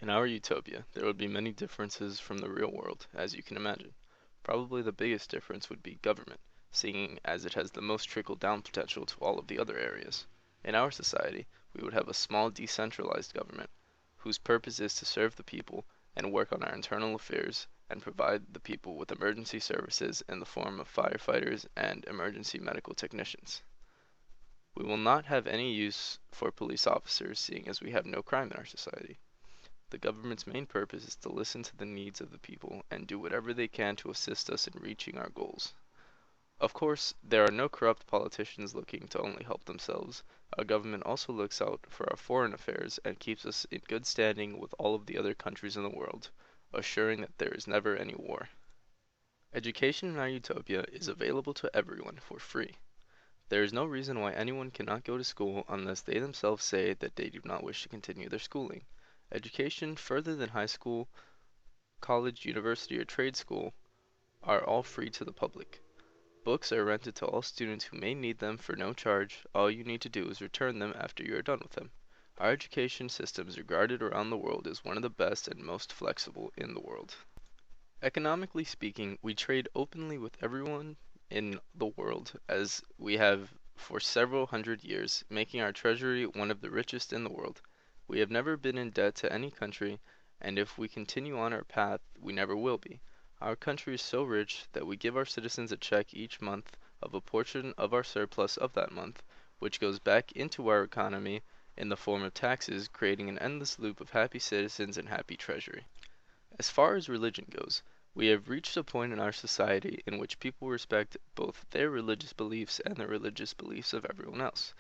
In our utopia, there would be many differences from the real world, as you can imagine. Probably the biggest difference would be government, seeing as it has the most trickle-down potential to all of the other areas. In our society, we would have a small decentralized government, whose purpose is to serve the people and work on our internal affairs and provide the people with emergency services in the form of firefighters and emergency medical technicians. We will not have any use for police officers, seeing as we have no crime in our society. The government's main purpose is to listen to the needs of the people and do whatever they can to assist us in reaching our goals. Of course, there are no corrupt politicians looking to only help themselves. Our government also looks out for our foreign affairs and keeps us in good standing with all of the other countries in the world, assuring that there is never any war. Education in our utopia is available to everyone for free. There is no reason why anyone cannot go to school unless they themselves say that they do not wish to continue their schooling. Education further than high school, college, university, or trade school are all free to the public. Books are rented to all students who may need them for no charge. All you need to do is return them after you are done with them. Our education system is regarded around the world as one of the best and most flexible in the world. Economically speaking, we trade openly with everyone in the world as we have for several hundred years, making our treasury one of the richest in the world. We have never been in debt to any country, and if we continue on our path, we never will be. Our country is so rich that we give our citizens a check each month of a portion of our surplus of that month, which goes back into our economy in the form of taxes, creating an endless loop of happy citizens and happy treasury. As far as religion goes, we have reached a point in our society in which people respect both their religious beliefs and the religious beliefs of everyone else.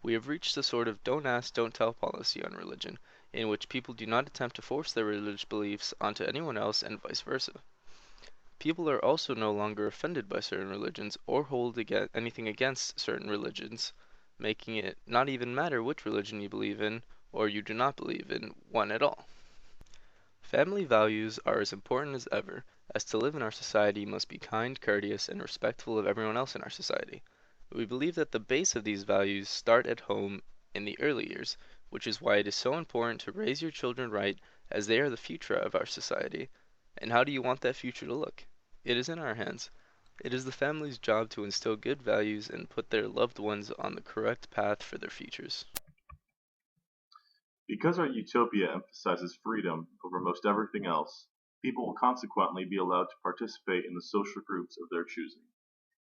We have reached a sort of don't ask, don't tell policy on religion, in which people do not attempt to force their religious beliefs onto anyone else and vice versa. People are also no longer offended by certain religions or hold anything against certain religions, making it not even matter which religion you believe in or you do not believe in one at all. Family values are as important as ever, as to live in our society must be kind, courteous, and respectful of everyone else in our society. We believe that the base of these values start at home in the early years, which is why it is so important to raise your children right, as they are the future of our society. And how do you want that future to look? It is in our hands. It is the family's job to instill good values and put their loved ones on the correct path for their futures. Because our utopia emphasizes freedom over most everything else, people will consequently be allowed to participate in the social groups of their choosing.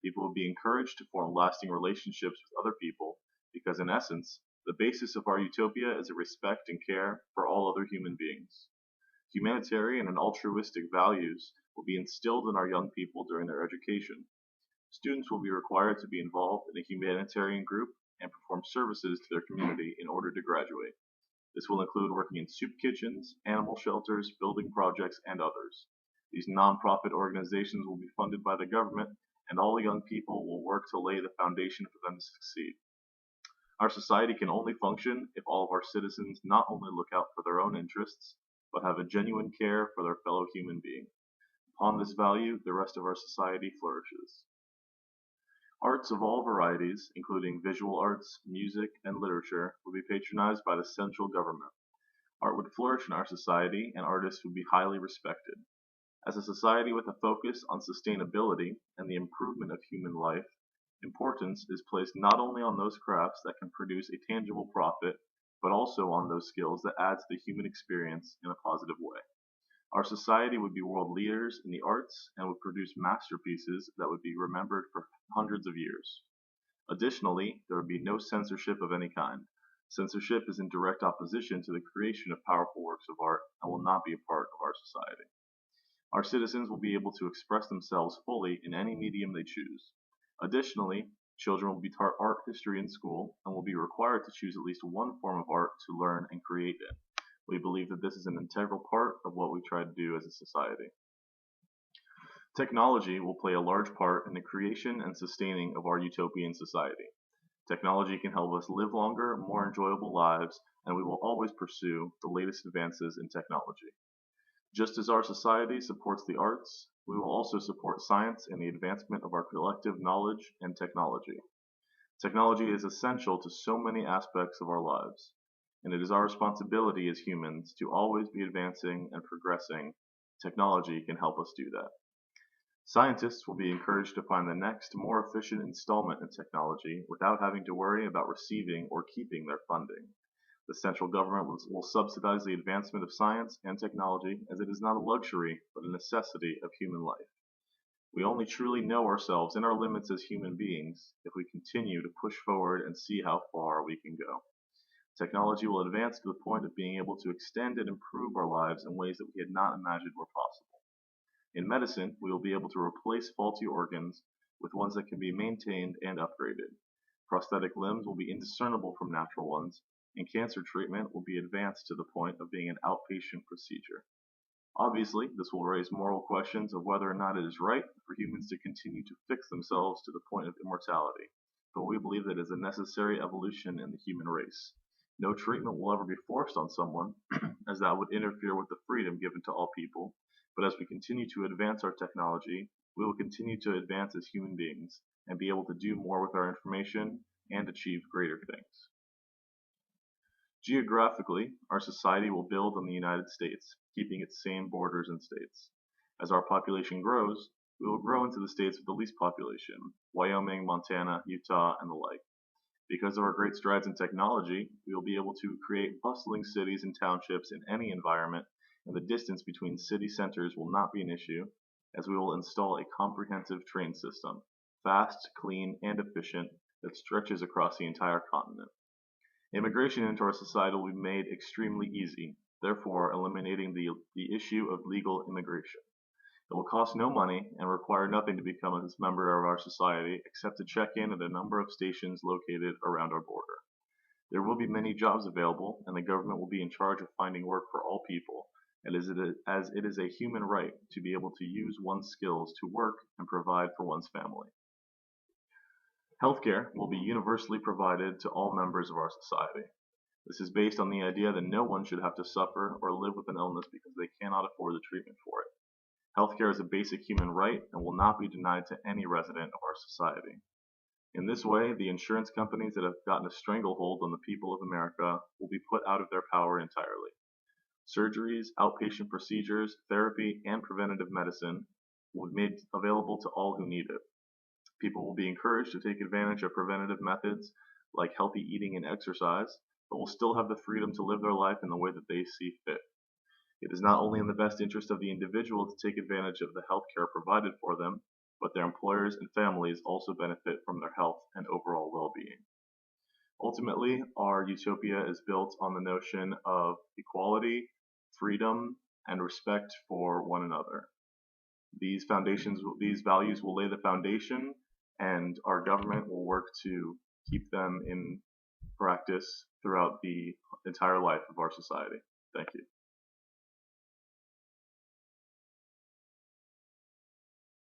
People will be encouraged to form lasting relationships with other people because, in essence, the basis of our utopia is a respect and care for all other human beings. Humanitarian and altruistic values will be instilled in our young people during their education. Students will be required to be involved in a humanitarian group and perform services to their community in order to graduate. This will include working in soup kitchens, animal shelters, building projects, and others. These nonprofit organizations will be funded by the government, and all young people will work to lay the foundation for them to succeed. Our society can only function if all of our citizens not only look out for their own interests, but have a genuine care for their fellow human being. Upon this value, the rest of our society flourishes. Arts of all varieties, including visual arts, music, and literature, would be patronized by the central government. Art would flourish in our society, and artists would be highly respected. As a society with a focus on sustainability and the improvement of human life, importance is placed not only on those crafts that can produce a tangible profit, but also on those skills that add to the human experience in a positive way. Our society would be world leaders in the arts and would produce masterpieces that would be remembered for hundreds of years. Additionally, there would be no censorship of any kind. Censorship is in direct opposition to the creation of powerful works of art and will not be a part of our society. Our citizens will be able to express themselves fully in any medium they choose. Additionally, children will be taught art history in school and will be required to choose at least one form of art to learn and create in. We believe that this is an integral part of what we try to do as a society. Technology will play a large part in the creation and sustaining of our utopian society. Technology can help us live longer, more enjoyable lives, and we will always pursue the latest advances in technology. Just as our society supports the arts, we will also support science and the advancement of our collective knowledge and technology. Technology is essential to so many aspects of our lives. and it is our responsibility as humans to always be advancing and progressing. Technology can help us do that. Scientists will be encouraged to find the next, more efficient installment in technology without having to worry about receiving or keeping their funding. The central government will subsidize the advancement of science and technology as it is not a luxury but a necessity of human life. We only truly know ourselves and our limits as human beings if we continue to push forward and see how far we can go. Technology will advance to the point of being able to extend and improve our lives in ways that we had not imagined were possible. In medicine, we will be able to replace faulty organs with ones that can be maintained and upgraded. Prosthetic limbs will be indiscernible from natural ones, and cancer treatment will be advanced to the point of being an outpatient procedure. Obviously, this will raise moral questions of whether or not it is right for humans to continue to fix themselves to the point of immortality, but we believe that it is a necessary evolution in the human race. No treatment will ever be forced on someone, as that would interfere with the freedom given to all people, but as we continue to advance our technology, we will continue to advance as human beings and be able to do more with our information and achieve greater things. Geographically, our society will build on the United States, keeping its same borders and states. As our population grows, we will grow into the states with the least population, Wyoming, Montana, Utah, and the like. Because of our great strides in technology, we will be able to create bustling cities and townships in any environment, and the distance between city centers will not be an issue, as we will install a comprehensive train system, fast, clean, and efficient, that stretches across the entire continent. Immigration into our society will be made extremely easy, therefore eliminating the issue of legal immigration. It will cost no money and require nothing to become a member of our society except to check in at a number of stations located around our border. There will be many jobs available, and the government will be in charge of finding work for all people, as it is a human right to be able to use one's skills to work and provide for one's family. Healthcare will be universally provided to all members of our society. This is based on the idea that no one should have to suffer or live with an illness because they cannot afford the treatment for it. Healthcare is a basic human right and will not be denied to any resident of our society. In this way, the insurance companies that have gotten a stranglehold on the people of America will be put out of their power entirely. Surgeries, outpatient procedures, therapy, and preventative medicine will be made available to all who need it. People will be encouraged to take advantage of preventative methods like healthy eating and exercise, but will still have the freedom to live their life in the way that they see fit. It is not only in the best interest of the individual to take advantage of the health care provided for them, but their employers and families also benefit from their health and overall well-being. Ultimately, our utopia is built on the notion of equality, freedom, and respect for one another. These values will lay the foundation, and our government will work to keep them in practice throughout the entire life of our society. Thank you.